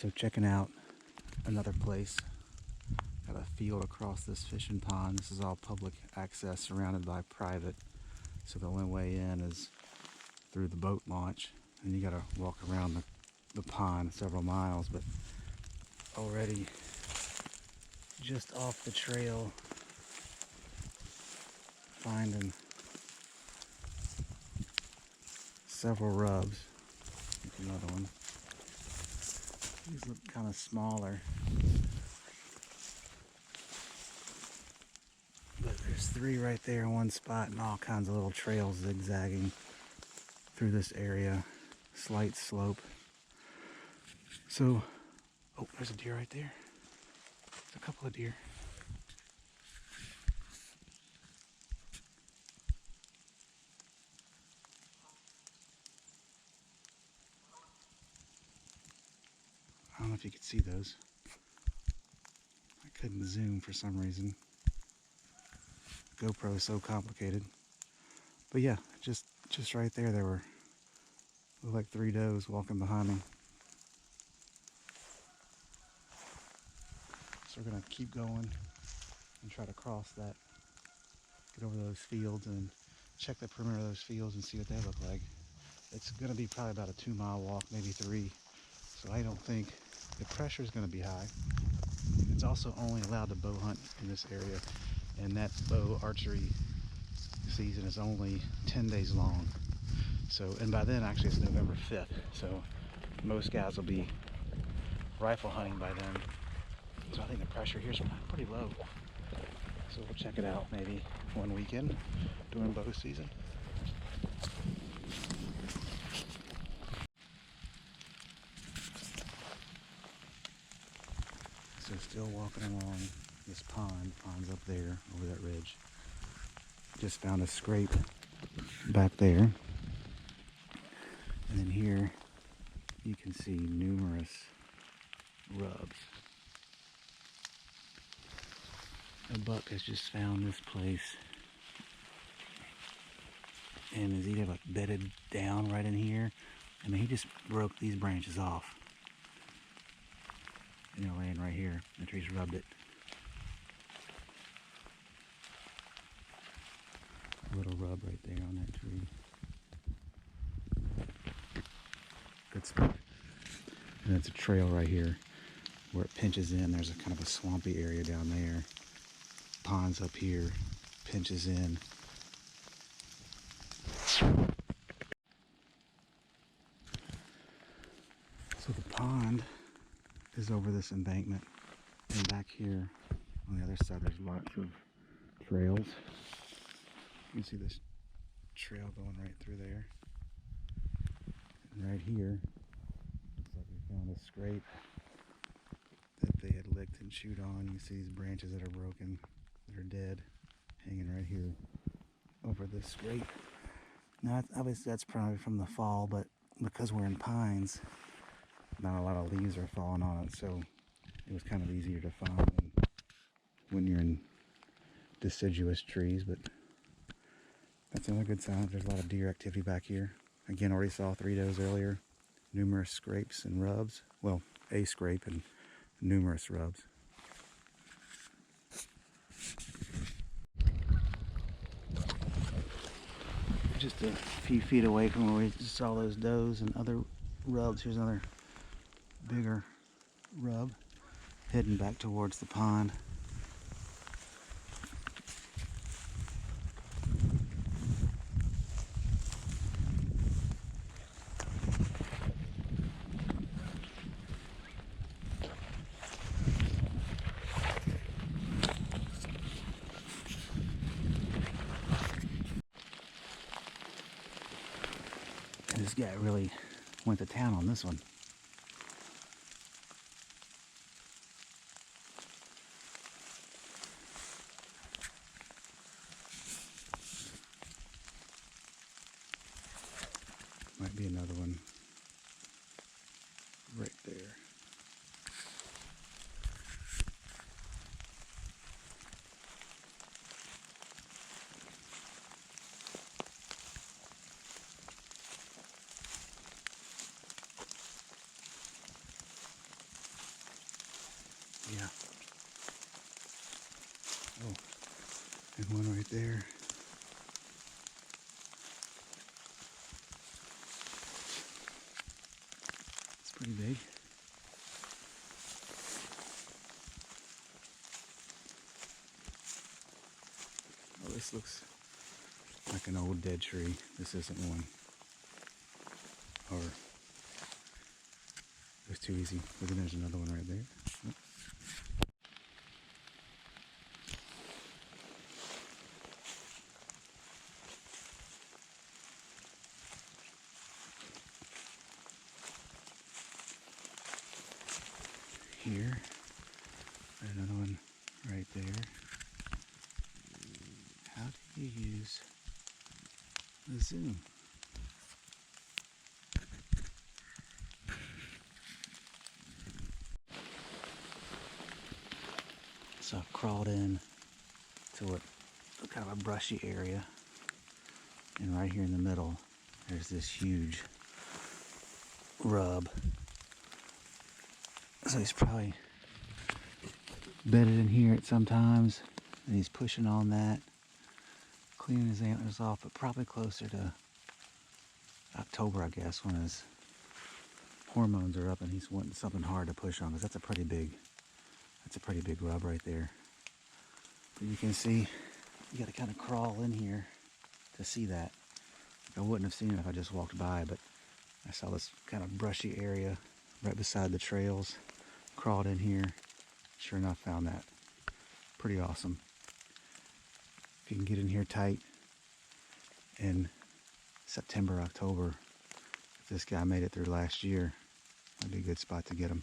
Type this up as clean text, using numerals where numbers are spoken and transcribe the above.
So checking out another place. Got a field across this fishing pond. This is all public access surrounded by private. So the only way in is through the boat launch. And you gotta walk around the pond several miles, but already just off the trail finding several rubs. Here's another one. These look kind of smaller, but there's three right there in one spot and all kinds of little trails zigzagging through this area. Slight slope. So, oh, there's a deer right there. There's a couple of deer. I don't know if you could see those. I couldn't zoom for some reason. GoPro is so complicated. But yeah, just right there, there were looked like three does walking behind me. So we're gonna keep going and try to cross that, get over those fields and check the perimeter of those fields and see what they look like. It's gonna be probably about a 2-mile walk, maybe 3. So I don't think the pressure is gonna be high. It's also only allowed to bow hunt in this area, and that bow archery season is only 10 days long. So, and by then actually it's November 5th. So most guys will be rifle hunting by then. So I think the pressure here is pretty low. So we'll check it out maybe one weekend during bow season. So still walking along this pond. Pond's up there over that ridge. Just found a scrape back there. And then here you can see numerous rubs. A buck has just found this place and is either like bedded down right in here. I mean, he just broke these branches off. And they're laying right here after he's rubbed it. A little rub right there on that tree. Good spot. And it's a trail right here where it pinches in. There's a kind of a swampy area down there. Ponds up here, pinches in. So the pond is over this embankment, and back here on the other side there's lots of trails. You can see this trail going right through there. And right here, looks like we found a scrape that they had licked and chewed on. You see these branches that are broken, that are dead, hanging right here over this scrape. Now, obviously that's probably from the fall, but because we're in pines, not a lot of leaves are falling on it, so it was kind of easier to find when you're in deciduous trees. But that's another good sign. There's a lot of deer activity back here. Again, already saw 3 does earlier. Numerous scrapes and rubs. Well, a scrape and numerous rubs. Just a few feet away from where we just saw those does and other rubs. Here's another bigger rub heading back towards the pond. And this guy really went to town on this one. Might be another one right there. And one right there. It's pretty big. Oh, this looks like an old dead tree. This isn't one. Or it was too easy. But then there's another one right there. Oh. Here, another one right there. How do you use the zoom? So I've crawled in to what kind of a brushy area, and right here in the middle there's this huge rub. So he's probably bedded in here at some times, and he's pushing on that, cleaning his antlers off, but probably closer to October, I guess, when his hormones are up and he's wanting something hard to push on, because that's a pretty big rub right there. But you can see you got to kind of crawl in here to see that. I wouldn't have seen it if I just walked by, but I saw this kind of brushy area right beside the trails. Crawled in here, sure enough found that. Pretty awesome. If you can get in here tight in September, October, if this guy made it through last year, that'd be a good spot to get him.